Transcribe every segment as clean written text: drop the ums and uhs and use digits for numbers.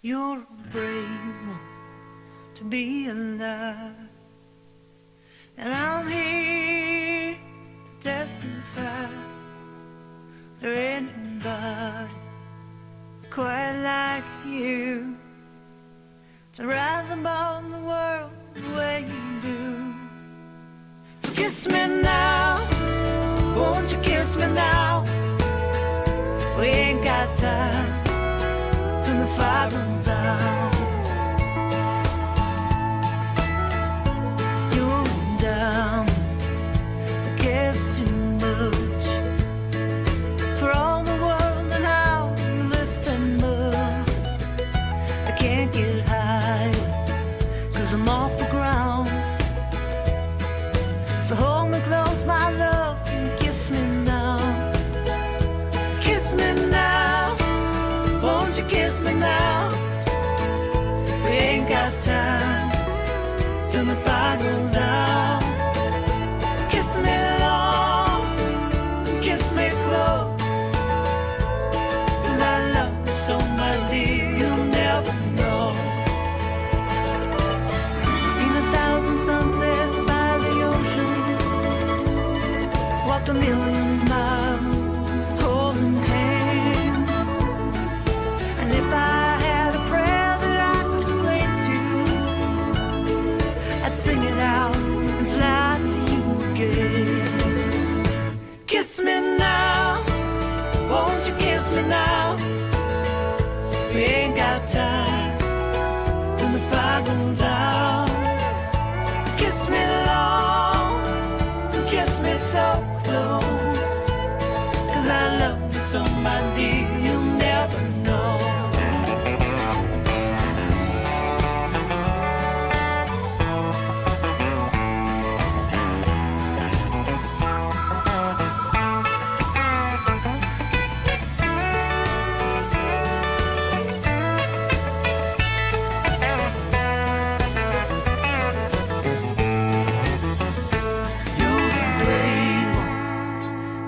You're a brave one to be alive, and I'm here to testify. There ain't nobody quite like you to rise above the world the way you do. So kiss me now, won't you kiss me now? We ain't got time till the fire burns out. You're down, the care's too much for all the world and how you lift and move. I can't get higher, 'cause I'm off the ground. So hold me close, my love, and kiss me now. Kiss me now, won't you kiss me now? We ain't got time till the fire goes out. Kiss me long, kiss me close, 'cause I love you so, my dear, you'll never know. Seen 1,000 sunsets by the ocean, walked a million miles holding hands, and if I had a prayer that I could pray to, I'd sing it out and fly to you again. Kiss me now, won't you kiss me now? We ain't got time till the fire goes out. Kiss me long, kiss me so close, 'cause I love you so, my dear, you'll never know. You're a brave one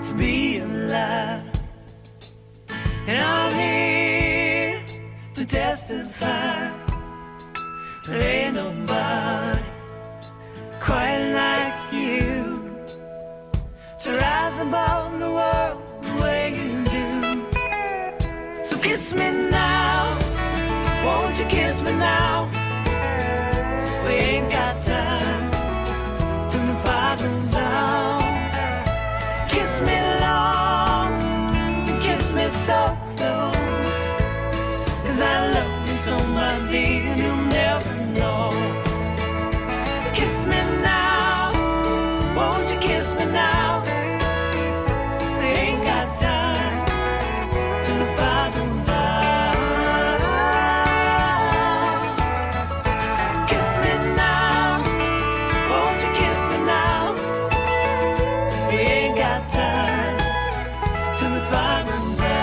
to be alive, and I'm here to testify. There ain't nobody quite like you to rise above the world the way you do. So kiss me now, won't you kiss me now? We ain't got time till the fire goes out. Kiss me long, kiss me so close, 'cause I love you so, my dear, and you'll never know. Kiss me now, won't you kiss me now? We ain't got time till the fire goes out. Kiss me now, won't you kiss me now? We ain't got time till the fire goes out.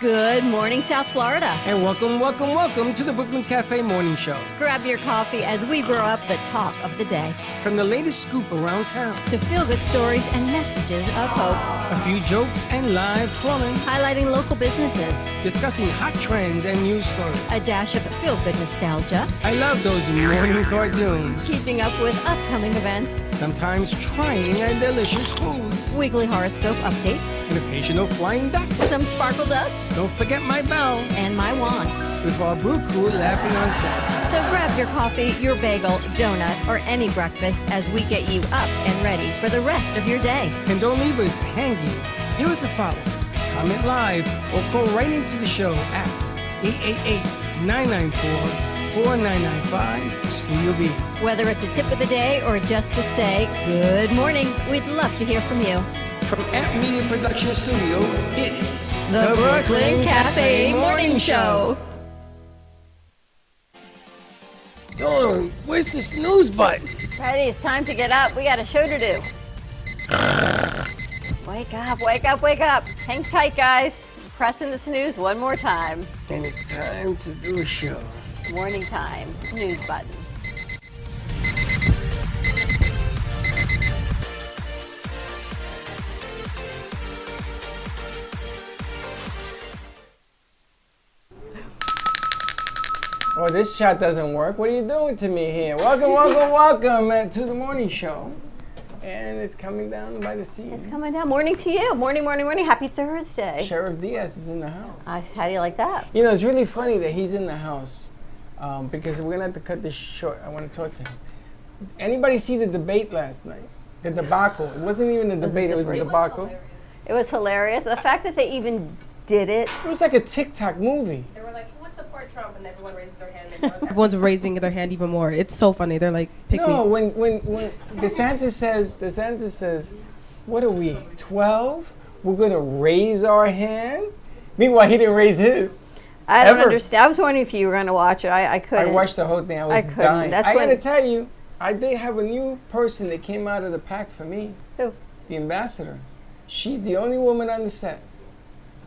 Good morning, South Florida. And welcome to the Brooklyn Cafe Morning Show. Grab your coffee as we brew up the talk of the day. From the latest scoop around town, To feel-good stories and messages of hope. a few jokes and live calling, Highlighting local businesses. discussing hot trends and news stories. A dash of feel-good nostalgia. I love those morning cartoons. Keeping up with upcoming events. Sometimes trying and delicious foods. Weekly horoscope updates. An occasional flying duck. Some sparkle dust. Don't forget my bell. And my wand. With our brew crew laughing on set. So grab your coffee, your bagel, donut, or any breakfast as we get you up and ready for the rest of your day. And don't leave us hanging. Give us a follow. Comment live or call right into the show at 888-994-4995 Studio B. Whether it's a tip of the day or just to say good morning, we'd love to hear from you. From Amp Media Production Studio, it's The Brooklyn Cafe Morning Show. Hillary, where's the snooze button? Freddie, it's time to get up. We got a show to do. Wake up, wake up, wake up. Hang tight, guys. Pressing the snooze one more time. And it's time to do a show. Morning time, snooze button. Oh, this shot doesn't work. What are you doing to me here? Welcome, welcome, welcome to the morning show. And it's coming down by the sea. It's coming down. Morning to you. Morning, morning, morning. Happy Thursday. Sheriff Diaz is in the house. How do you like that? You know, it's really funny that he's in the house because we're going to have to cut this short. I want to talk to him. Anybody see the debate last night? The debacle. It wasn't even a debate, it was a debacle. It was hilarious. The fact that they even did it. It was like a TikTok movie. They were like, who would support Trump? And everyone raises their hand. Everyone's raising their hand even more. It's so funny. They're like, pick No, me. when DeSantis says, what are we, 12? We're going to raise our hand? Meanwhile, he didn't raise his. I don't Ever. understand. I was wondering if you were going to watch it. I couldn't. I watched the whole thing. I was couldn't. dying. That's I got to when- tell you, I did have a new person that came out of the pack for me. Who? The ambassador. She's the only woman on the set.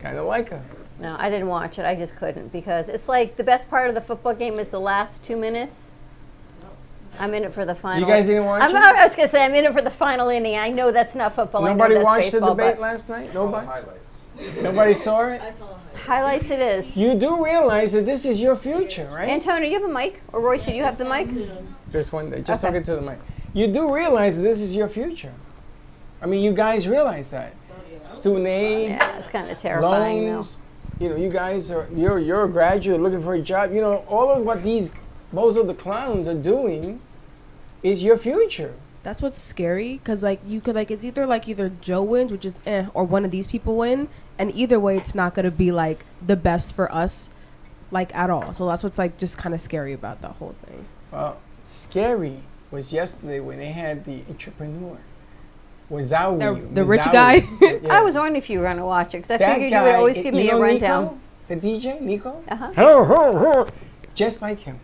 Kind of like her. No, I didn't watch it. I just couldn't because it's like the best part of the football game is the last 2 minutes. I'm in it for the final. You guys didn't watch it? I was going to say I'm in it for the final inning. I know that's not football. Nobody I know that's watched the baseball, debate but last night? Nobody? Nobody saw it? highlights it is. You do realize that this is your future, right? Antonio, you have a mic? Or Royce, do you have the mic? Just one day. Just Okay. talking to the mic. You do realize that this is your future. I mean, you guys realize that. Student aid, Yeah, it's kind of terrifying though. loans. You know, you guys are you're a graduate looking for a job. You know, all of what these bozo the clowns are doing is your future. That's what's scary, because like you could like it's either Joe wins, which is or one of these people win, and either way it's not gonna be like the best for us, like at all. So that's what's like just kind of scary about the whole thing. Well, scary was yesterday when they had the entrepreneur. Wazawi. The rich guy? Yeah. I was wondering if you were going to watch it because I That figured you would always give me you a know rundown. Nico, the DJ, Nico? Uh-huh. Just like him.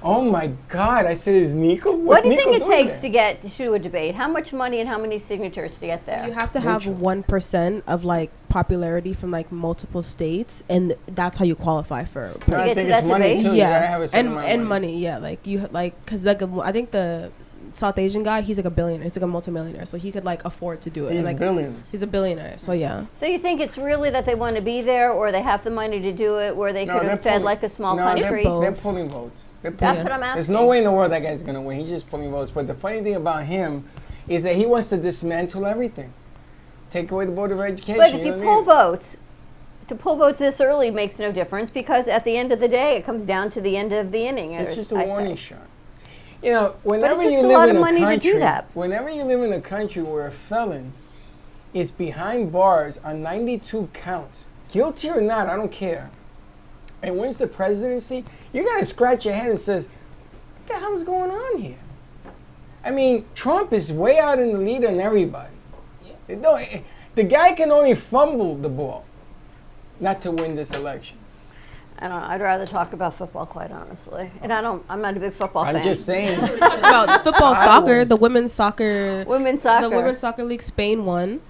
Oh my God! I said, "Is Nico?" What What's do you Nico think it doing takes there? to get to a debate? How much money and how many signatures to get there? You have to have 1% of like popularity from like multiple states, and that's how you qualify for. No, I get think to it's that money debate? too. You gotta have a certain amount of and money, yeah. Like you like because like I think the South Asian guy, he's like a billionaire. He's like a multimillionaire, so he could like afford to do it. He's like billions. he's a billionaire, so yeah. So you think it's really that they want to be there, or they have the money to do it, where they No, could they're have fed pulling- like a small no, country? both. They're pulling votes. They're That's pulling- what I'm asking. There's no way in the world that guy's gonna win. He's just pulling votes. But the funny thing about him is that he wants to dismantle everything. Take away the Board of Education. But if you know what I pull mean? votes, to pull votes this early makes no difference because at the end of the day, it comes down to the end of the inning. It's just a I say. warning shot. You know, whenever just you a live lot in of a money to country, do that. whenever you live in a country where a felon is behind bars on 92 counts, guilty or not, I don't care, and wins the presidency, you gotta scratch your head and says, what the hell is going on here? I mean, Trump is way out in the lead on everybody. No, the guy can only fumble the ball not to win this election. I don't know. I'd rather talk about football, quite honestly. And I'm not a big football fan. I'm just saying. About football, I soccer, was- the women's soccer, Women's soccer. the women's soccer league, Spain won,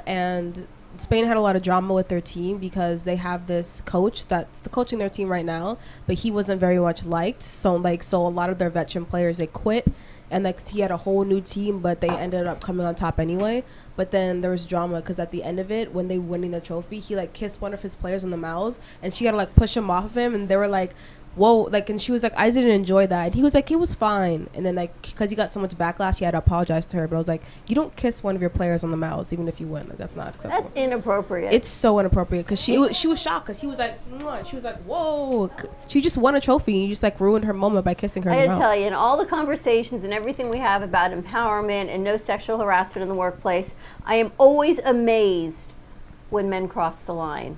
and Spain had a lot of drama with their team because they have this coach that's coaching their team right now, but he wasn't very much liked. So a lot of their veteran players, they quit, and like he had a whole new team, but they ended up coming on top anyway. But then there was drama because at the end of it, when they were winning the trophy, he like kissed one of his players on the mouth, and she had to like push him off of him, and they were like, whoa, like, and she was like, I didn't enjoy that. And he was like, it was fine. And then like, because he got so much backlash, he had to apologize to her. But I was like, you don't kiss one of your players on the mouth, even if you win. Like, that's not acceptable. That's inappropriate. It's so inappropriate because she was shocked because he was like, mwah. She was like, whoa. She just won a trophy, and you just like ruined her moment by kissing her I in the gotta mouth. tell you, in all the conversations and everything we have about empowerment and no sexual harassment in the workplace, I am always amazed when men cross the line.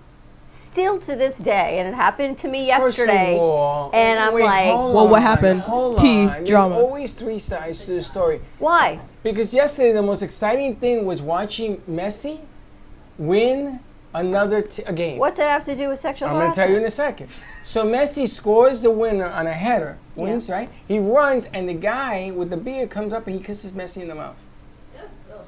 Still to this day, and it happened to me yesterday. First of all, and I'm wait, like, hold Well, what on, happened? Hold Tea, on. drama. There's always three sides to the story. why? Because yesterday, the most exciting thing was watching Messi win another a game. What's that have to do with sexual I'm going to harassment? tell you in a second. So Messi scores the winner on a header, wins, right? He runs, and the guy with the beard comes up and he kisses Messi in the mouth.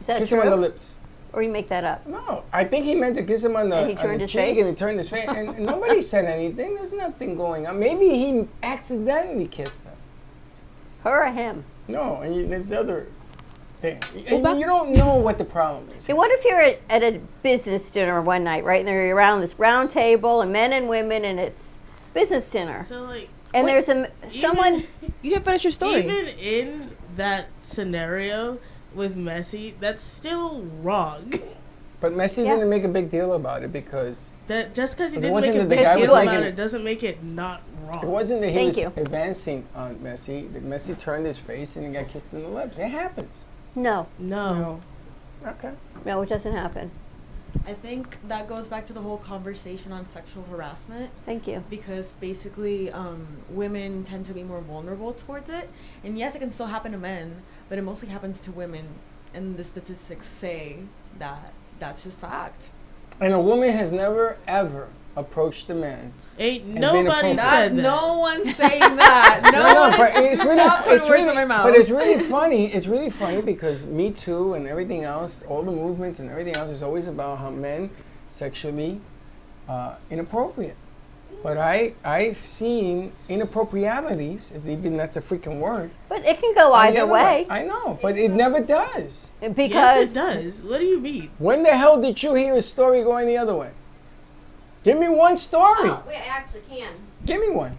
Is that Kiss him on the true? lips. Or you make that up? No, I think he meant to kiss him on And he the turned his cheek, face? and he turned his face, and nobody said anything. There's nothing going on. Maybe he accidentally kissed her. Her or him? No, and there's other thing. Well, back- You don't know what the problem is. Hey, what if you're at a business dinner one night, right? And they're around this round table, and men and women, and it's business dinner. So like, And Wait, there's someone. You didn't finish your story. even in that scenario with Messi, that's still wrong. But Messi Yeah. didn't make a big deal about it because That just because he It didn't wasn't make a that the big guy deal was about making- it doesn't make it not wrong. it wasn't that he Thank was you. advancing on Messi. That Messi turned his face and he got kissed in the lips. It happens. No, No. Okay. no, it doesn't happen. I think that goes back to the whole conversation on sexual harassment Thank you. because basically women tend to be more vulnerable towards it. And yes, it can still happen to men, but it mostly happens to women. And the statistics say that that's just fact. And a woman has never ever approached a man. Ain't been nobody approached. said that. No one's saying that. No, one but is it's really, not putting it's words really, in my mouth. but it's really funny. It's really funny because Me Too and everything else, all the movements and everything else is always about how men sexually inappropriate. But I've seen inapproprialities, if even that's a freaking word. But it can go on the either other way I know, but it never does. because Yes, it does. What do you mean? When the hell did you hear a story going the other way? Give me one story. Oh, wait, I actually can. Give me one.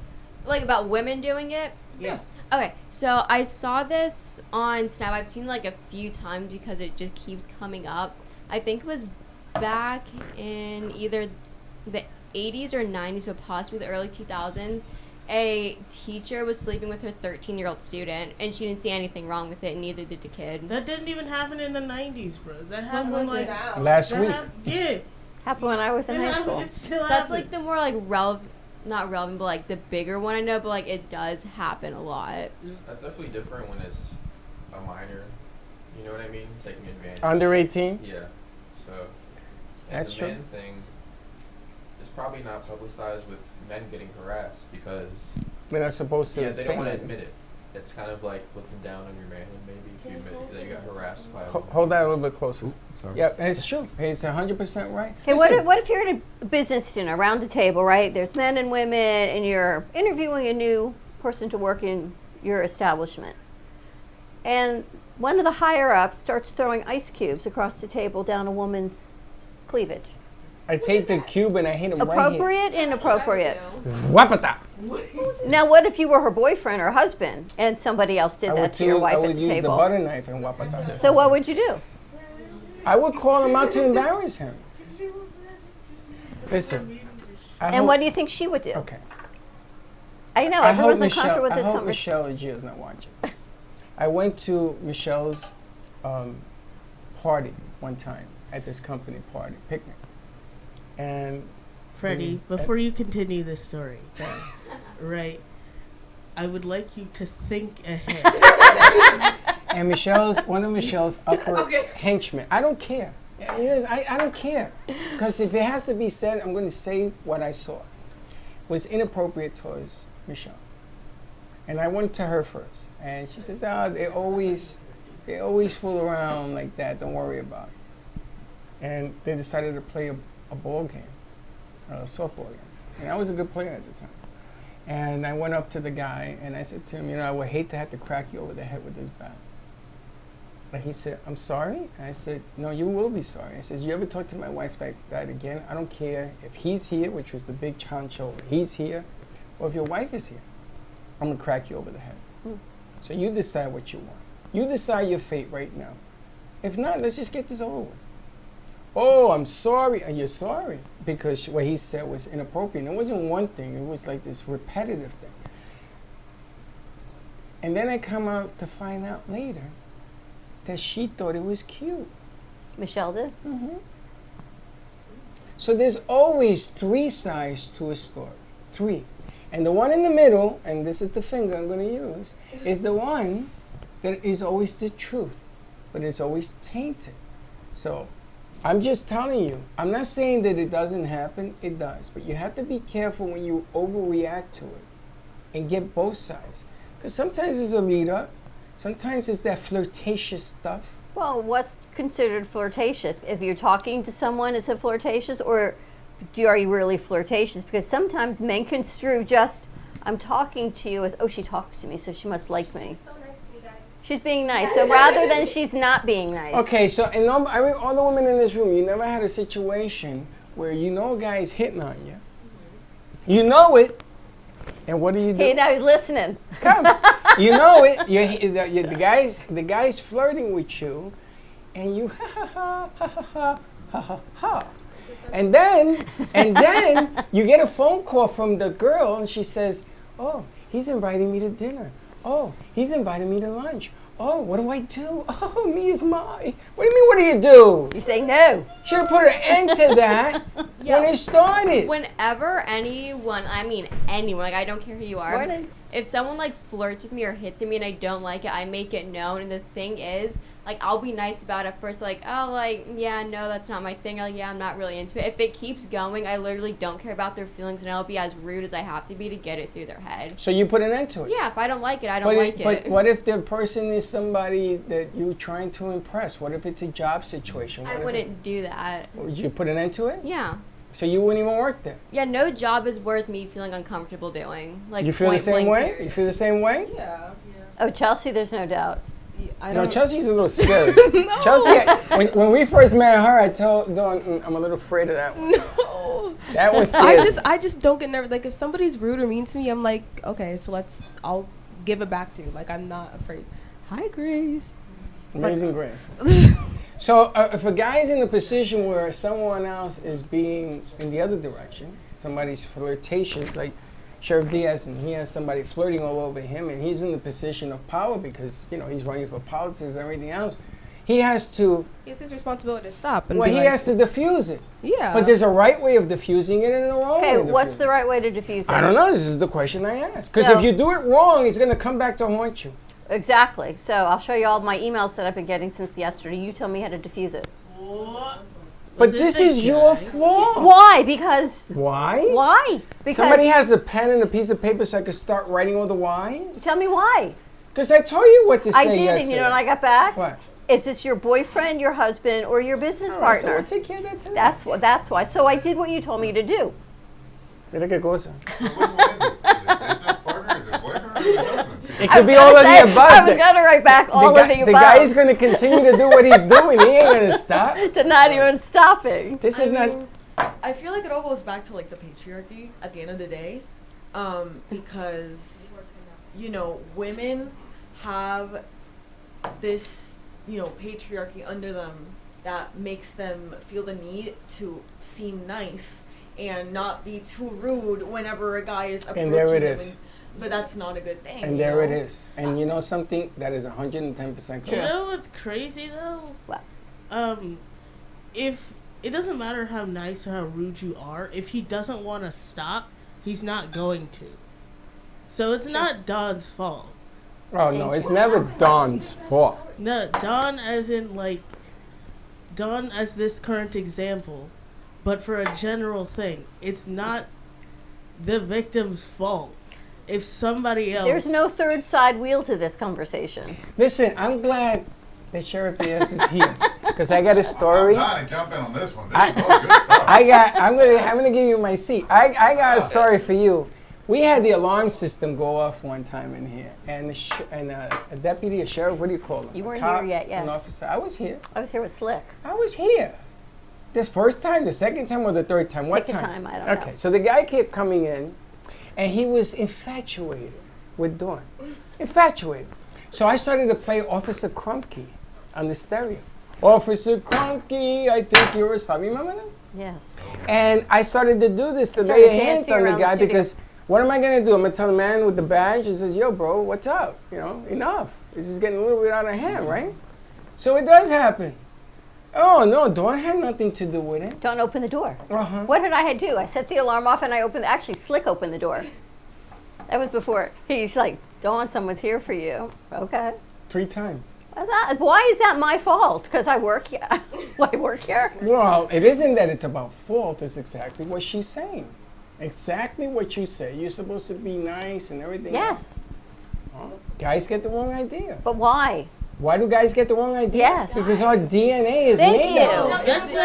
Like about women doing it? Yeah. Okay, so I saw this on Snap. I've seen it like a few times because it just keeps coming up. I think it was back in either the 80s or 90s, but possibly the early 2000s. A teacher was sleeping with her 13-year-old student, and she didn't see anything wrong with it, and neither did the kid. That didn't even happen in the 90s, bro. That happened was like it? Last that week. Yeah. happened when I was in It high happened- school. it still That's like happens. the more like not relevant, but like the bigger one I know, but like it does happen a lot. That's definitely different when it's a minor. You know what I mean? Taking advantage. Under 18? Yeah. So. And That's the true. man thing is probably not publicized with men getting harassed because They're not supposed to yeah, they say don't want to anything. admit it. It's kind of like looking down on your manhood maybe if you admit that you got harassed by a Ho- woman. Hold that a little bit closer. Sorry. Yeah, it's true. He's 100% right. Okay, Listen, what if you're at a business dinner around the table, right? There's men and women, and you're interviewing a new person to work in your establishment. And one of the higher ups starts throwing ice cubes across the table down a woman's cleavage. I take the cube and I hit him right Appropriate, inappropriate. here. Wapata. Now, what if you were her boyfriend or husband and somebody else did I that would, to your wife I at would the use the table? butter knife and wapata. So what would you do? I would call him out to embarrass him. Listen. And what do you think she would do? Okay. I know, I hope everyone's uncomfortable with I this hope conversation. Michelle Gio's not watching. I went to Michelle's party one time at this company party, picnic. And Freddie, before you continue this story, right? I would like you to think ahead. and one of Michelle's upper henchmen. I don't care. It is, I don't care. Because if it has to be said, I'm going to say what I saw. Was inappropriate towards Michelle. And I went to her first. And she says, they always fool around like that. Don't worry about it. And they decided to play a ball game, a softball game. And I was a good player at the time. And I went up to the guy and I said to him, I would hate to have to crack you over the head with this bat. And he said, I'm sorry? And I said, no, you will be sorry. I says, you ever talk to my wife like that again? I don't care if he's here, which was the big chancho, he's here, or if your wife is here. I'm going to crack you over the head. So you decide what you want. You decide your fate right now. If not, let's just get this over with. Oh, I'm sorry. And you're sorry. Because what he said was inappropriate. And it wasn't one thing. It was like this repetitive thing. And then I come out to find out later that she thought it was cute. Michelle did? So there's always three sides to a story. Three. And the one in the middle, and this is the finger I'm going to use, is the one that is always the truth. But it's always tainted. So I'm just telling you, I'm not saying that it doesn't happen, it does. But you have to be careful when you overreact to it and get both sides. Because sometimes it's a lead up, sometimes it's that flirtatious stuff. Well, what's considered flirtatious? If you're talking to someone, is it flirtatious, or are you really flirtatious? Because sometimes men construe just, I'm talking to you as, oh, she talks to me, so she must like me. So nice to me, guys. She's being nice. So rather than she's not being nice. Okay, so and I mean, all the women in this room, you never had a situation where you know a guy is hitting on you. You know it, and what do you do? Hey, now he's listening. Come. You know it. The guy's flirting with you, and you ha ha ha ha ha ha ha. And then you get a phone call from the girl, and she says, "Oh, he's inviting me to dinner. Oh, he's inviting me to lunch. Oh, what do I do? Oh, me is my. What do you mean? What do you do? You say no. Should have put an end to that Yeah. when it started. Whenever anyone, like I don't care who you are, Morning. if someone like flirts with me or hits at me and I don't like it, I make it known. And the thing is, like, I'll be nice about it first, like, oh, like, yeah, no, that's not my thing. Like, yeah, I'm not really into it. If it keeps going, I literally don't care about their feelings, and I'll be as rude as I have to be to get it through their head. So you put an end to it. Yeah, if I don't like it, I don't like But it. what if the person is somebody that you're trying to impress? What if it's a job situation? I wouldn't do that. Would you put an end to it? Yeah. So you wouldn't even work there? Yeah, no job is worth me feeling uncomfortable doing. Like, You feel the point same blank way? period. You feel the same way? Yeah. Oh, Chelsea, there's no doubt. I No, don't. Chelsea's a little scary. Chelsea, when we first met her, I told Dawn, I'm a little afraid of that one. No. That was scary. I just don't get nervous. Like if somebody's rude or mean to me, I'm like, okay, so I'll give it back to you. Like I'm not afraid. Hi, Grace. Amazing Grace. So if a guy is in a position where someone else is being in the other direction, somebody's flirtatious, like Sheriff Diaz, and he has somebody flirting all over him, and he's in the position of power because, you know, he's running for politics and everything else, he has to, It's his responsibility to stop. And well, be he like, has to diffuse it. Yeah. But there's a right way of diffusing it and a wrong way Okay, of what's diffusing the right way to diffuse it? I don't know. This is the question I asked. Because So- if you do it wrong, it's going to come back to haunt you. Exactly. So I'll show you all my emails that I've been getting since yesterday. You tell me how to diffuse it. What? But Was it this the is your guy? fault. Why? Because Why? why? Because Somebody has a pen and a piece of paper so I could start writing all the whys? tell me why. Because I told you what to say I did, yesterday. and you know what I got back? What? Is this your boyfriend, your husband, or your business All right, so partner? we'll take care of that tonight. That's why. So I did what you told me to do. Mira qué cosa. So which one is it? Is it business partner? Is it boyfriend or is it husband? It I could was be gonna all of say- the above. I was gonna write back all of the the above. guy is going to continue to do what he's doing. He ain't going to stop. to not even stopping. This is not. I feel like it all goes back to like the patriarchy at the end of the day, because you know women have this patriarchy under them that makes them feel the need to seem nice and not be too rude whenever a guy is approaching And there it them. is. But that's not a good thing. And you there it know? is. And you know something? That is 110% You correct. know what's crazy though? What? If it doesn't matter how nice or how rude you are, if he doesn't want to stop, he's not going to. So it's not Don's fault. Oh, no, it's never Don's fault. No, Don as in like Don as this current example, but for a general thing, it's not the victim's fault. If somebody else There's no third side wheel to this conversation. Listen, I'm glad that Sheriff Diaz is here. Because I got a story. I'm dying to jump in on this one. This is all good stuff. I'm gonna give you my seat. I got a story for you. We had the alarm system go off one time in here, and a deputy, a sheriff, what do you call him? You A weren't cop, here yet, yes. An officer. I was here. I was here with Slick. I was here. This first time, the second time, or the third time? What Pick a time? time, I don't know. Okay, so the guy kept coming in, and he was infatuated with Dawn. Infatuated. So I started to play Officer Krumke on the stereo. Officer Krumke, I think you're a star. Remember that? Yes. And I started to do this to Started lay a hand dancing on the around the guy studio. because what am I going to do? I'm going to tell the man with the badge, he says, yo, bro, what's up? You know, enough. This is getting a little bit out of hand, right? So it does happen. Oh, no, Dawn had nothing to do with it. Don't open the door. Uh-huh. What did I do? I set the alarm off and I opened. Actually, Slick opened the door. That was before. He's like, Dawn, someone's here for you. Okay. 3 times. Why is that my fault? Because I work here. I work here. Well, it isn't that it's about fault. It's exactly what she's saying. Exactly what you say. You're supposed to be nice and everything else. Yes. Guys get the wrong idea. But why? Why do guys get the wrong idea? Yes. Because our DNA is Thank made you. up. That's no.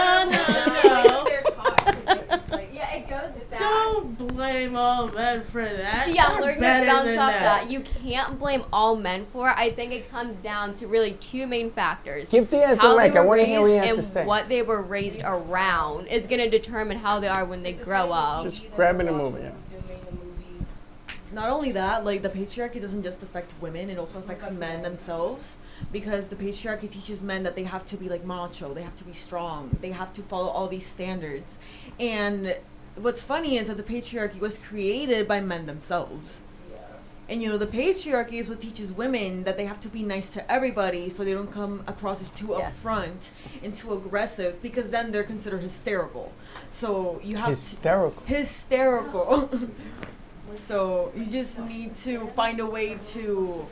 Yeah, it goes with that. Don't blame all men for that. See, I'm We're learning to better bounce than off that. You can't blame all men for it. I think it comes down to really two main factors. Give Diaz the How they mic. I were want to hear what he raised has to and say. what they were raised around is going to determine how they are when they grow up. Just grabbing the movie. Yeah. Not only that, like the patriarchy doesn't just affect women, it also affects men themselves. Because the patriarchy teaches men that they have to be like macho, they have to be strong, they have to follow all these standards. And what's funny is that the patriarchy was created by men themselves. And you know, the patriarchy is what teaches women that they have to be nice to everybody so they don't come across as too Yes. upfront and too aggressive, because then they're considered hysterical. So you have Hysterical. hysterical. So you just need to find a way to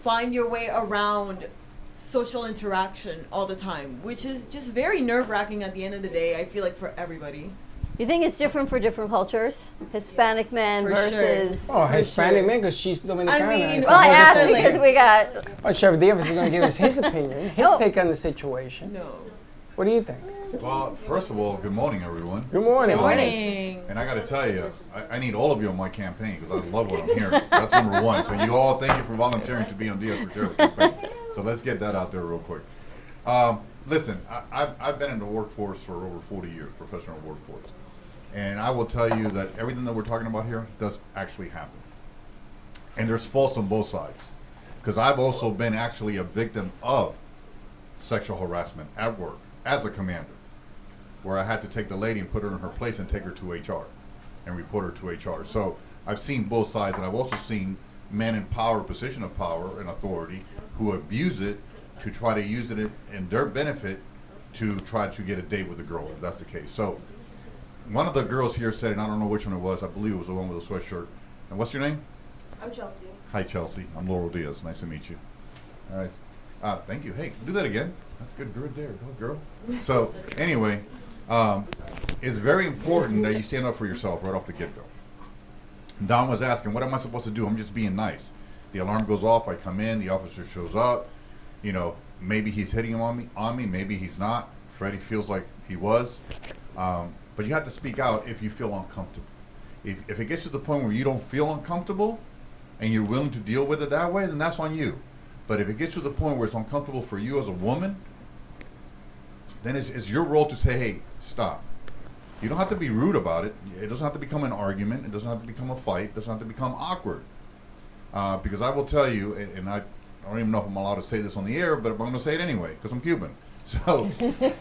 find your way around social interaction all the time, which is just very nerve-wracking at the end of the day, I feel like, for everybody. You think it's different for different cultures? Hispanic men For sure. versus. Oh, For Hispanic sure. man, because she's Dominicana. I mean, It's a Well, I whole asked different- because we got. Oh, Trevor Davis is going to give us his opinion, his No. take on the situation. No. What do you think? Well, first of all, good morning, everyone. Good morning. Good Morning. And I got to tell you, I need all of you on my campaign because I love what I'm hearing. That's number one. So you all, thank you for volunteering to be on Diaz for Sheriff campaign. So let's get that out there real quick. Listen, I've been in the workforce for over 40 years, professional workforce. And I will tell you that everything that we're talking about here does actually happen. And there's faults on both sides. Because I've also been actually a victim of sexual harassment at work as a commander, where I had to take the lady and put her in her place and take her to HR and report her to HR. So I've seen both sides, and I've also seen men in power, position of power and authority, who abuse it to try to use it in their benefit to try to get a date with a girl, if that's the case. So one of the girls here said, and I don't know which one it was, I believe it was the one with the sweatshirt. And what's your name? I'm Chelsea. Hi, Chelsea. I'm Laurel Diaz. Nice to meet you. All right. Thank you. Hey, do that again. That's good. Good there. Go, girl. So, anyway, it's very important that you stand up for yourself right off the get-go. Don was asking, what am I supposed to do? I'm just being nice. The alarm goes off. I come in. The officer shows up. You know, maybe he's hitting on me. Maybe he's not. Freddie feels like he was. But you have to speak out if you feel uncomfortable. If it gets to the point where you don't feel uncomfortable and you're willing to deal with it that way, then that's on you. But if it gets to the point where it's uncomfortable for you as a woman, then it's your role to say, hey, stop. You don't have to be rude about it. It doesn't have to become an argument. It doesn't have to become a fight. It doesn't have to become awkward. Because I will tell you, and I don't even know if I'm allowed to say this on the air, but I'm going to say it anyway because I'm Cuban. So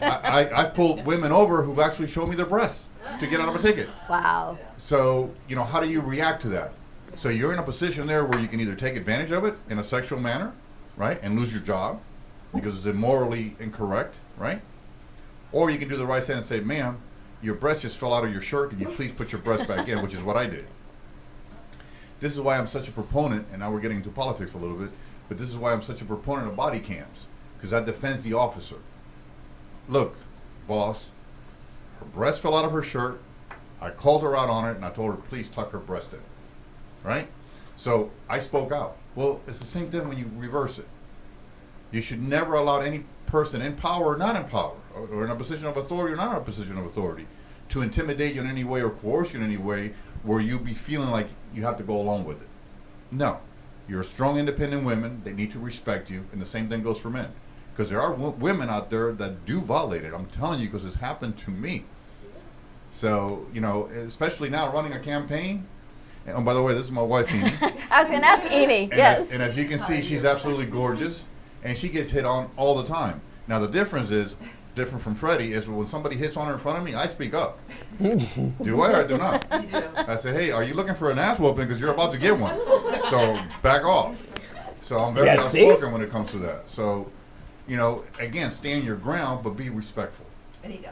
I pulled women over who've actually showed me their breasts to get out of a ticket. Wow. So, you know, how do you react to that? So you're in a position there where you can either take advantage of it in a sexual manner, right, and lose your job because it's immorally incorrect, right? Or you can do the right thing and say, ma'am, your breast just fell out of your shirt. Can you please put your breast back in, which is what I did. This is why I'm such a proponent, and now we're getting into politics a little bit, but this is why I'm such a proponent of body cams, because that defends the officer. Look, boss, her breast fell out of her shirt. I called her out on it, and I told her, please tuck her breast in, right? So I spoke out. Well, it's the same thing when you reverse it. You should never allow any person in power or not in power, or in a position of authority or not in a position of authority, to intimidate you in any way or coerce you in any way where you be feeling like you have to go along with it. No. You're a strong, independent woman. They need to respect you, and the same thing goes for men. Because there are women out there that do violate it. I'm telling you, because it's happened to me. So, you know, especially now running a campaign. And by the way, this is my wife, Amy. I was going to ask Amy. And Yes. and as you can see, she's absolutely gorgeous, and she gets hit on all the time. Now, the difference is, different from Freddie, is when somebody hits on her in front of me, I speak up. Do I or do not? I say, hey, are you looking for an ass whooping because you're about to get one? So back off. So I'm very outspoken when it comes to that. So, you know, again, stand your ground, but be respectful. And he does.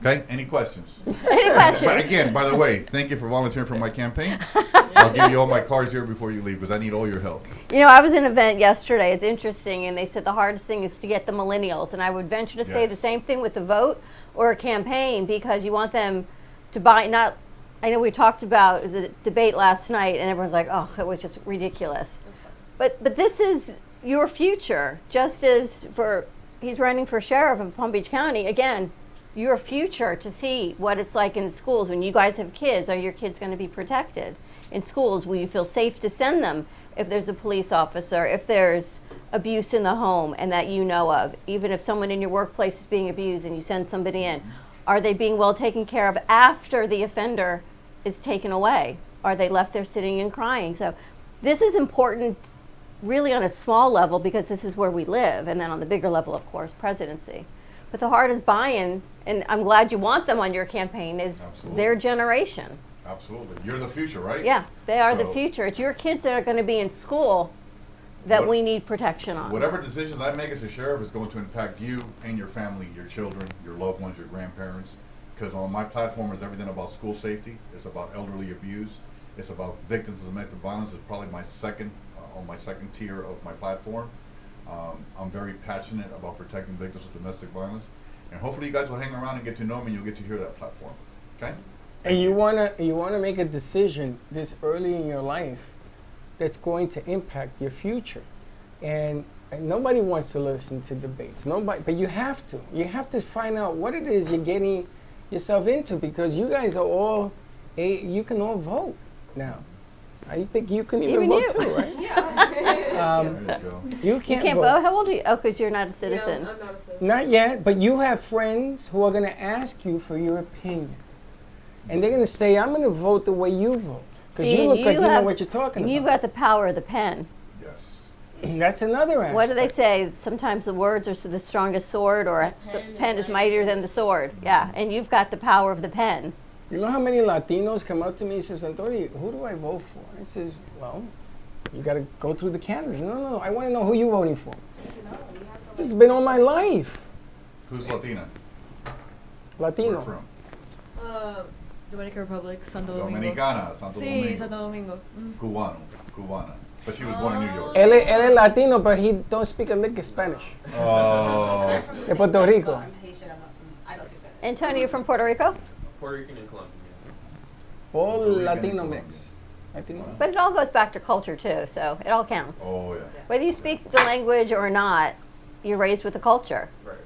Okay, any questions? Any questions? But again, by the way, thank you for volunteering for my campaign. I'll give you all my cards here before you leave because I need all your help. You know, I was in an event yesterday. It's interesting, and they said the hardest thing is to get the millennials. And I would venture to say the Yes. same thing with the vote or a campaign, because you want them to buy. Not, I know we talked about the debate last night, and everyone's like, "Oh, it was just ridiculous." But this is your future, just as he's running for sheriff of Palm Beach County, again, your future to see what it's like in schools. When you guys have kids, are your kids going to be protected in schools? Will you feel safe to send them if there's a police officer, if there's abuse in the home and that you know of? Even if someone in your workplace is being abused and you send somebody in, are they being well taken care of after the offender is taken away? Are they left there sitting and crying? So this is important really on a small level because this is where we live, and then on the bigger level, of course, presidency. But the hardest buy-in, and I'm glad you want them on your campaign, is their generation. Absolutely. You're the future, right? Yeah, they are the So- future. It's your kids that are going to be in school that What- we need protection on. Whatever decisions I make as a sheriff is going to impact you and your family, your children, your loved ones, your grandparents. Because on my platform is everything about school safety. It's about elderly abuse. It's about victims of domestic violence. It's probably my second, on my second tier of my platform. I'm very passionate about protecting victims of domestic violence. And hopefully you guys will hang around and get to know me and you'll get to hear that platform. Okay? And you wanna make a decision this early in your life that's going to impact your future. And nobody wants to listen to debates. Nobody, but you have to. You have to find out what it is you're getting yourself into, because you guys are all, you can all vote now. I think you can even vote too, right? There you go. You You can't vote. vote? How old are you? Oh, because you're not a citizen. I'm not a citizen. Not yet, but you have friends who are going to ask you for your opinion. And they're going to say, I'm going to vote the way you vote. Because See, you look and like you know have- what you're talking and you've about. got the power of the pen. Yes. That's another aspect. What do they say? Sometimes the words are the strongest sword, or the pen is mightier than the sword. Yeah, and you've got the power of the pen. You know how many Latinos come up to me and says, Antonio, who do I vote for? I says, well, you got to go through the candidates. No, I want to know who you're voting for. This has been all my life. Who's Latina? Latino. Where from? Dominican Republic, Santo Domingo. Dominicana, Santo Sí, Domingo. Santo Domingo. Cubana. But she was born in New York. Él es Latino, but he don't speak a lick of Spanish. Oh. De Puerto Rico. Antonio, you're from Puerto Rico? Puerto Rican and Colombian. All Puerto Rican Latino and mix. Latino. But it all goes back to culture too, so it all counts. Oh, yeah. Whether you speak the language or not, you're raised with the culture. Right.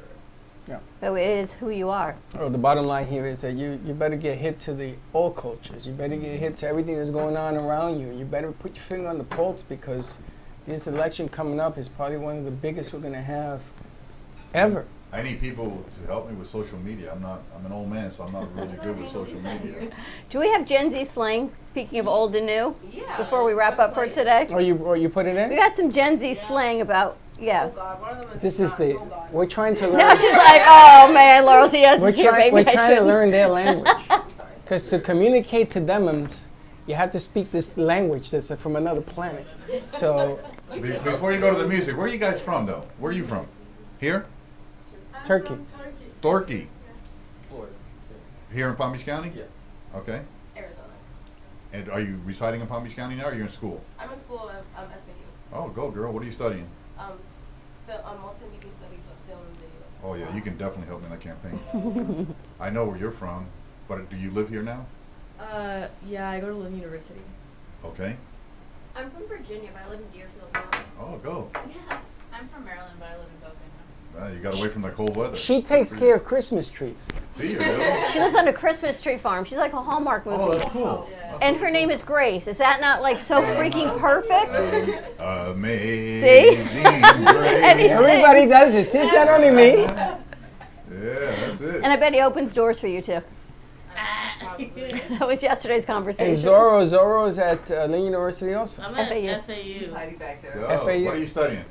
So it is who you are. Oh, the bottom line here is that you better get hip to all cultures. You better get hip to everything that's going on around you. You better put your finger on the pulse, because this election coming up is probably one of the biggest we're going to have ever. I need people to help me with social media. I'm an old man, so I'm not really good with social media. Do we have Gen Z slang, speaking of old and new, before we wrap up for today? Or you put it We in? got some Gen Z slang about, yeah. This is we're trying to learn. Now she's like, oh man, loyalty has We're, here, maybe we're I trying to shouldn't. learn their language. Because to communicate to them, you have to speak this language that's from another planet. So, Before you go to the music, where are you guys from, though? Where are you from? Here? Turkey. Torquay. Florida. Here in Palm Beach County? Yeah. Okay. Arizona. And are you residing in Palm Beach County now, or are you in school? I'm in school at FAU. Oh, go girl. What are you studying? Multimedia studies of film and video. Oh, yeah, you can definitely help me in that campaign. I know where you're from, but do you live here now? Yeah, I go to Lynn University. Okay. I'm from Virginia, but I live in Deerfield now. Oh, go. Yeah. I'm from Maryland, but I live in Boca now. You got away from the cold weather. She takes care of Christmas trees. Do you really? She lives on a Christmas tree farm. She's like a Hallmark movie. Oh, that's cool. And her name is Grace. Is that not like so freaking perfect? Amazing See? grace. And he's- Everybody does this. Is that only me? Yeah, that's it. And I bet he opens doors for you too. That was yesterday's And conversation. Zorro's at Lynn University also. I'm at FAU. FAU. Hiding back there. Oh, FAU. what are you studying?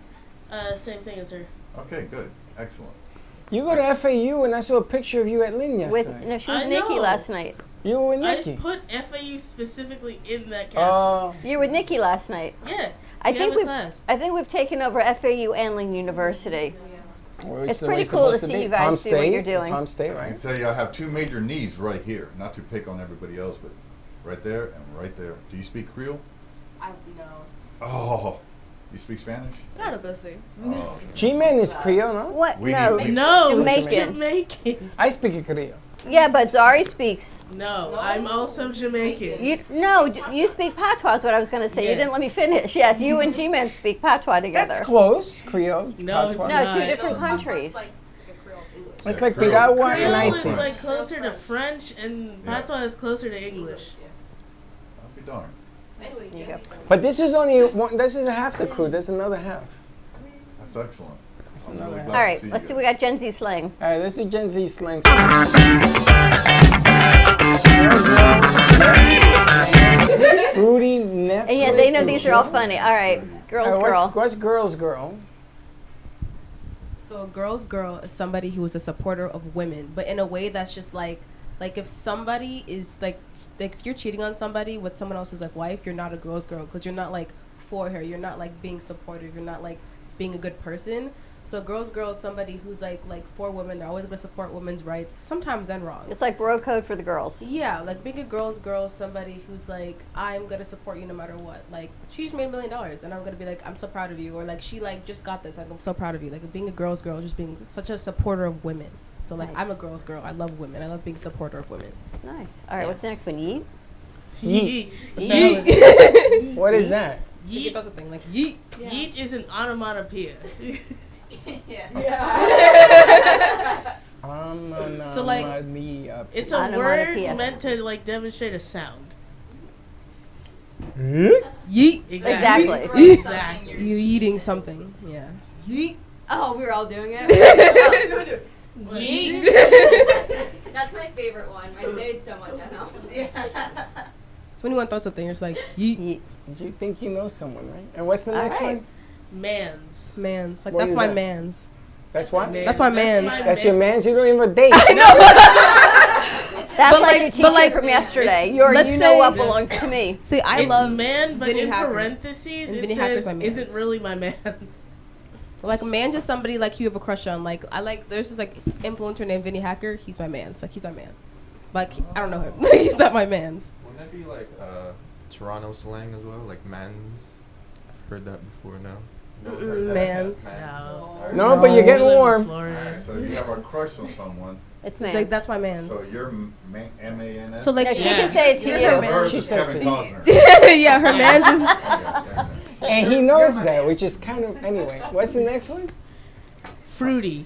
Same thing as her. Okay, good. Excellent. You go to FAU, and I saw a picture of you at Lynn With yesterday. no, she was I Nikki know. last night. You were with I Nikki. just put FAU specifically in that category. Oh, You were with Nikki last night. Yeah. I we think have a we've class. I think we've taken over FAU and Lynn University. well, It's the way pretty cool to supposed see be. you guys Palm do what State, you're doing. Palm State, I right? can tell you I have two major needs right here. Not to pick on everybody else, but right there and right there. Do you speak Creole? I know. Oh, you speak Spanish? Claro que sí. Oh, G-Man is Creole, no? What? We no, need- No, Jamaican. Jamaican. I speak Creole. Yeah, but Zari speaks. No, I'm also Jamaican. You speak patois. Is what I was going to say. You Yeah. didn't let me finish. Yes, you and G-Man speak patois together. That's close. Creole. No, it's patois. No, not. two different countries. It's like piragua and Creole is icy. like closer to French, and Yeah. Patois is closer to English. I'll be darned. Anyway, You go. But this is only one. This is half the crew. There's another half. That's excellent. I'm really glad All to right, see let's you see. We got Gen Z slang. All right, let's do Gen Z slang. Fruity Netflix. And yeah, they know these are all funny. All right, girls, girl. What's girls girl? So a girl's girl is somebody who is a supporter of women, but in a way that's just like if somebody is like if you're cheating on somebody with someone else's like wife, you're not a girl's girl because you're not like for her. You're not like being supportive. You're not like being a good person. So a girl's girl is somebody who's like for women. They're always gonna support women's rights. Sometimes and wrong. It's like bro code for the girls. Yeah, like being a girl's girl is somebody who's like, I'm gonna support you no matter what. Like she just made $1 million and I'm gonna be like, I'm so proud of you. Or like she like just got this, like I'm so proud of you. Like being a girl's girl is just being such a supporter of women. So like Nice. I'm a girl's girl. I love women. I love being a supporter of women. Nice. All right, what's the next one? Yeet. Yeet. Yeet. What is that? Yeet. That's a thing. Like yeet. Yeet is an onomatopoeia. So, like, It's a word Onomatopoeia. meant to like demonstrate a sound. Yeet. Exactly. Exactly. You eating something. Yeah. Yeet. Oh, we were all doing it. Yeet. That's my favorite one. I say it so much. I know. It's when you want to throw something, you're just like yeet. Yeet. You think you know someone, right? And what's the All next right. one? Man's. Man's. Like What that's is my that? man's. That's what? Man. That's my man's. That's your man's. You don't even date. That's But like like- your but teacher like- from yesterday. it's- Your let's you know what say- belongs to me. See, I It's love man, but Vinny in Hacker. parentheses And it Vinny Hacker's says my man's. isn't really my man. Like a man, just somebody like you have a crush on. Like I like. There's this like influencer named Vinny Hacker. He's my man. It's like he's my man. Like I don't know him. He's not my man's. Wouldn't that be like Toronto slang as well? Like men's? I've heard that before, no? No one's heard that? Man's. Alright. No, but you're getting We live in warm. Florida. So you have a crush on someone. It's man. Like that's my man's. So you're M-A-N-S? So like Yeah, she Yeah. can say it to Yeah. you. Hers She is says Kevin it. Costner. yeah, her man's is. Yeah. And he knows that, which is kind of anyway. What's the next one? Fruity.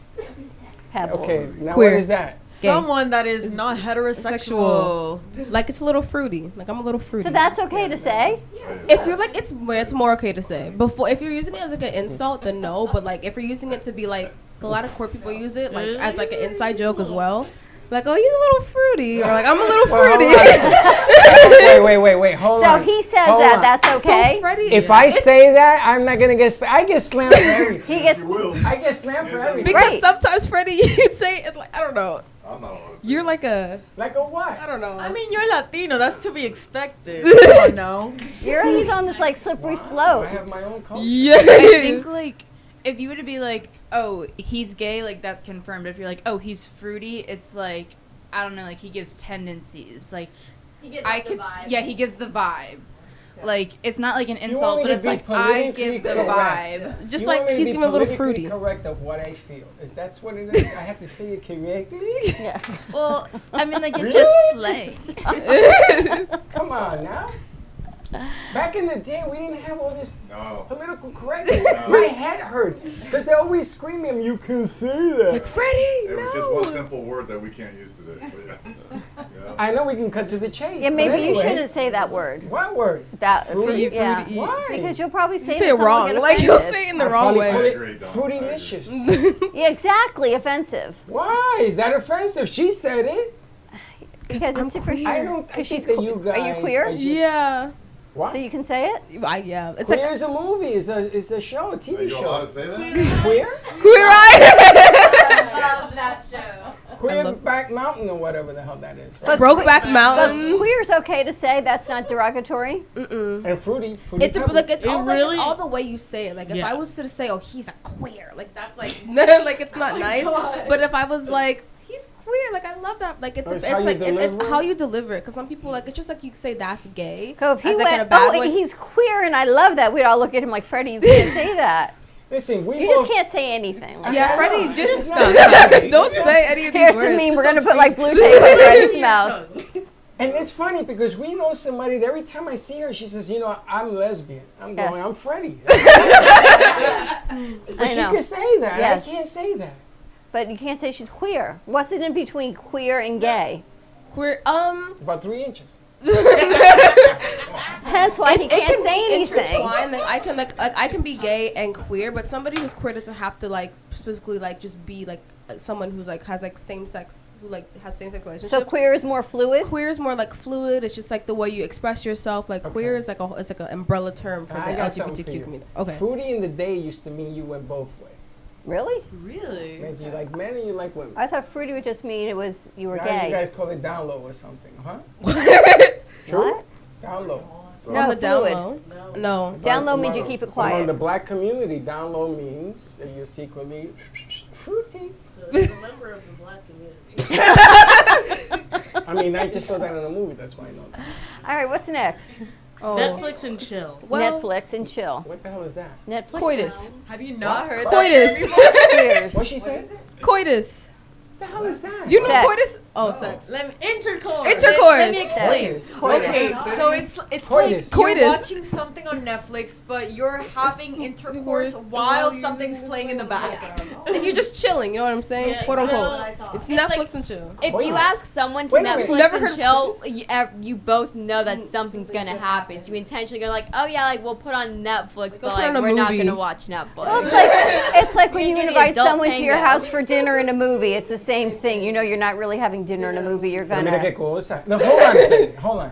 Pebbles. Okay, now Queer. what is that? Someone that is not heterosexual. Like it's a little fruity. Like I'm a little fruity. So that's okay to say. if you're like it's more okay to say. Before if you're using it as like an insult, then no. But like if you're using it to be like a lot of queer people use it like as like an inside joke as well. Like, oh, he's a little fruity, or like I'm a little Well, fruity. wait. Hold So on. he says Hold that. on. That's okay. So Freddie, If I say that, I'm not gonna get. I get slammed for everything. He gets. I get slammed for everything. because Right. sometimes Freddie, you'd say it like I don't know. I'm not allowed to say You're that. like a Like a what? I don't know. I mean, you're Latino. That's to be expected. Come on now. He's on this like slippery I slope. have my own culture. yeah. I think like if you were to be like, oh, he's gay, like that's confirmed. But if you're like, oh, he's fruity, it's like I don't know, like he gives tendencies. Like He gives I off the could, vibe. yeah, he gives the vibe. Like it's not like an You insult, want but me to it's be like I politically give the correct. vibe. Just You want like me to he's be giving a little politically fruity. correct of what I feel. Is that what it is? I have to say it correctly. Yeah. Well, I mean, like it's just slang. Come on now. Back in the day, we didn't have all this No. political correctness. No. My head hurts because they're always screaming, "You can say that." Freddie, It was just one simple word that we can't use today. But yeah. I know we can cut to the chase. Yeah, but maybe you anyway. shouldn't say that word. What word? That Fruity, yeah. fruity. Why? Because you'll probably say, you that say it someone will wrong. get Like you'll offended. say it in the I'll wrong probably way. call I it agree, Dawn. Fruitylicious. Yeah, exactly. Offensive. Why? Is that offensive? She said it. Because it's different. I don't. I Because she's think that you guys. Are you queer? are just- Yeah. What? So you can say it? Yeah. It's Queer like is a movie. It's a show, a Are TV you allowed show. to say that? Queer? queer eye. Love that show. Queer Back Mountain or whatever the hell that is. Right? Brokeback But Mountain. queer's okay to say. That's not derogatory. And fruity. It's Pebbles. like it's It all really- it's all the way you say it. Like if Yeah. I was to say, "Oh, he's a queer," like that's like like it's not nice. But if I was like, "He's queer," like I love that. Like it's Or it's how you like it's deliver how it? you deliver it. Because some people like it's just like you say that's gay. So if he as, like, in went, a bad oh, way. he's queer and I love that, we'd all look at him like, Freddie, you can't say that. Listen, we You both. just can't say anything. Like Yeah, that. Freddie, just It's stop. not- Don't say any of these Here's words. the meme. We're Just gonna don't put like speak. blue tape on Freddie's mouth. And it's funny because we know somebody that every time I see her, she says, you know, I'm lesbian. I'm Yes. going, I'm Freddie. I But she know. can say that. Yes. I can't say that. But you can't say she's queer. What's it in between queer and gay? We're About 3 inches. Hence why he it can't can say be anything. intertwined. Like I can be gay and queer, but somebody who's queer doesn't have to like specifically like just be like someone who's like has like same sex who like has same sex relationships. So queer is more fluid. Queer is more like fluid. It's just like the way you express yourself. Like queer is like it's like an umbrella term for I the got something for LGBTQ you. community. Okay. Fruity in the day used to mean you went both ways. Really? Really? Means you like men and you like women. I thought fruity would just mean it was you were Now gay. you guys call it down low or something, huh? True? What? Down low. No, On the down fluid. low. No. Down low means you keep it So in the quiet. black community, down low means that you're secretly fruity. So he's a member of the black community. I mean, I just saw that in a movie. That's why I know that. All right, what's next? Oh. Netflix and chill. Well, Netflix and chill. What the hell is that? Netflix. coitus. Have you not heard Coitus. that? Queers. What she said? Coitus. What the hell is that? You know Sex. coitus? Oh, sex. Let me, Intercourse. Intercourse. let me explain. Coitus. Okay, so it's Coitus. like you're Coitus. watching something on Netflix, but you're having intercourse while something's playing in the back. And you're just chilling. You know what I'm saying? Yeah, Quote unquote. It's It's like- Netflix and chill. If Wait you a minute. ask someone to Wait a minute. Netflix Never and heard chill, you both know that something's gonna happen. So you intentionally go like, oh yeah, like we'll put on Netflix, Go but put like on a we're not movie. gonna watch Netflix. Well, it's like when you You're the invite adult someone to your tango. house for dinner and a movie. It's the same thing. You know, you're not really having dinner and a movie. You're Mira gonna qué cosa. No, hold on a second. Hold on.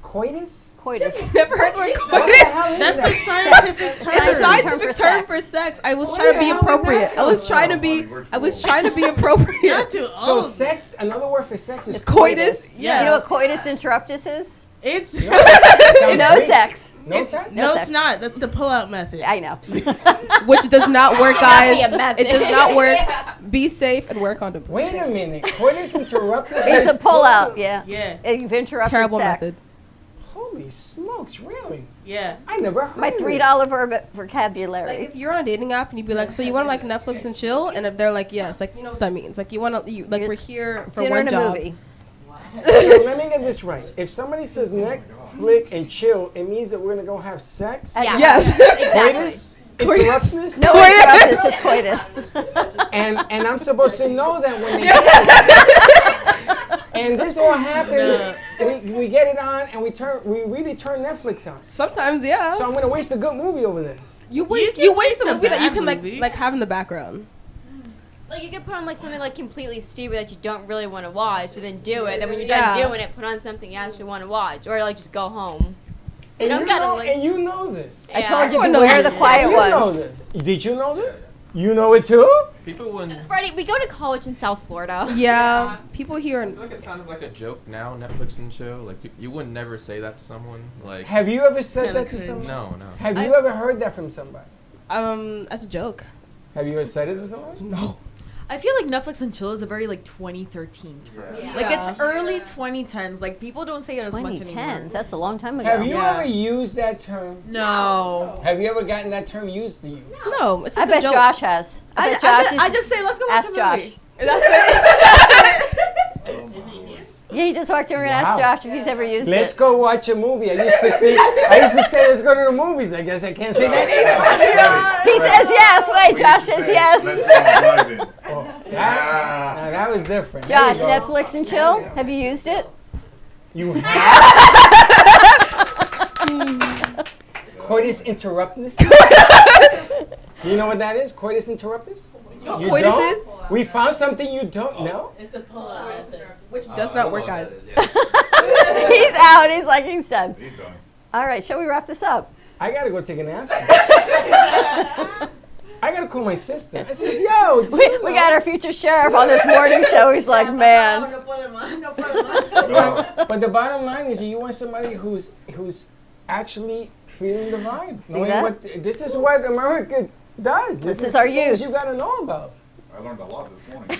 Coitus? coitus. Never heard the word What the coitus. hell is That's that? the scientific term. It's a scientific for term sex. for sex. I was Where trying to the be hell did appropriate. that I was come trying to from? be. We're too I was old. trying to be appropriate. Not too So old. sex, another word for sex is Coitus. Yes. You know what coitus interruptus is? It's Sounds No great. sex. No sex? no, sex. it's not. That's the pull-out method. I know. Which does not work, guys. be a method. It does not work. Be safe and wear condoms. Wait a minute. Coitus interruptus? It's a pullout. Yeah. Yeah, And you've interrupted Terrible sex. method. Holy smokes, really? yeah. I never heard My of $3 Like vocabulary. if you're on a dating app and you'd be like, so you want to like Netflix and chill, and if they're like, yes, like you know what that means. Like you want to, like You're we're just here for Dinner one and a job. movie. this. So let me get this right. If somebody says Netflix and chill, it means that we're going to go have sex? Yeah. Yes. Coitus? Interruptus? No interruptus, just coitus. And I'm supposed to know that when they say it. And this all happens, we get it on, and we really turn Netflix on. Sometimes, yeah. So I'm going to waste a good movie over this. you waste can you waste waste a a movie that you bad can movie. like have in the background. Like you could put on like something like completely stupid that you don't really want to watch, and then do it. Then when you're Yeah. done doing it, put on something you actually want to watch, or like just go home. And don't you gotta, know, like- and you know this. I Yeah. told you Everyone beware knows the quiet You know ones. this. Did you know this? You know it too? People wouldn't. Freddie, we go to college in South Florida. Yeah, people here. I feel like it's kind of like a joke now, Netflix and chill. Like you would never say that to someone. Like Have you ever said Kinda that to cringe. someone? no. Have you ever heard that from somebody? As a joke. Have you ever said it to somebody? No. I feel like Netflix and chill is a very like 2013 term. Yeah. Like Yeah. it's early 2010s. Like people don't say it as much 2010. anymore. That's a long time ago. Have you Yeah. ever used that term? No. Have you ever gotten that term used to you? No, it's a I good bet joke. Josh has. I bet Josh I is- just say let's go watch ask a Josh. movie. That's it. Yeah, you just walked in. We're gonna Wow. ask Josh if he's ever used Let's it. go watch a movie. I used to say let's go to the movies. I guess I can't say that either. He says yes. Wait, Josh says yes. Let's go driving. Now that was different. There Josh, you go. Netflix and chill. Have you used it? You have? Coitus interruptus? You know what that is? Coitus interruptus? You Coitus don't? is? We found something you don't know? It's the pull-out method. Which does not work, guys. He's out. He's like, he's done. He's done. All right, shall we wrap this up? I gotta go take an aspirin. I gotta call my sister. I says, yo, We got our future sheriff on this morning show. He's like, man. But the bottom line is you want somebody who's actually feeling the vibe. See Knowing that? what this is what America does. This is our things youth. you gotta know about. I learned a lot this morning.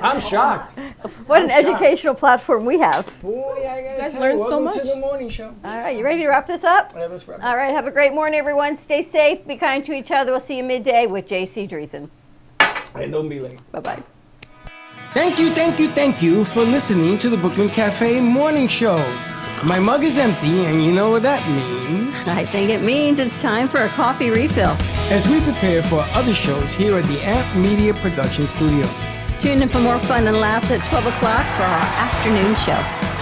I'm shocked. What an I'm shocked. educational platform we have. Boy, I gotta guys tell learned you, so welcome to much. the morning show. All right, you ready to wrap this up? Yeah, let's wrap it. All right, have a great morning, everyone. Stay safe, be kind to each other. We'll see you midday with JC Dreesen. And don't be late. Bye-bye. Thank you for listening to the Brooklyn Cafe Morning Show. My mug is empty, and you know what that means. I think it means it's time for a coffee refill. As we prepare for other shows here at the Amp Media Production Studios. Tune in for more fun and laughter at 12 o'clock for our afternoon show.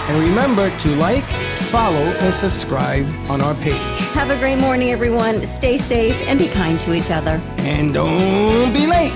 And remember to like, follow, and subscribe on our page. Have a great morning, everyone. Stay safe and be kind to each other. And don't be late.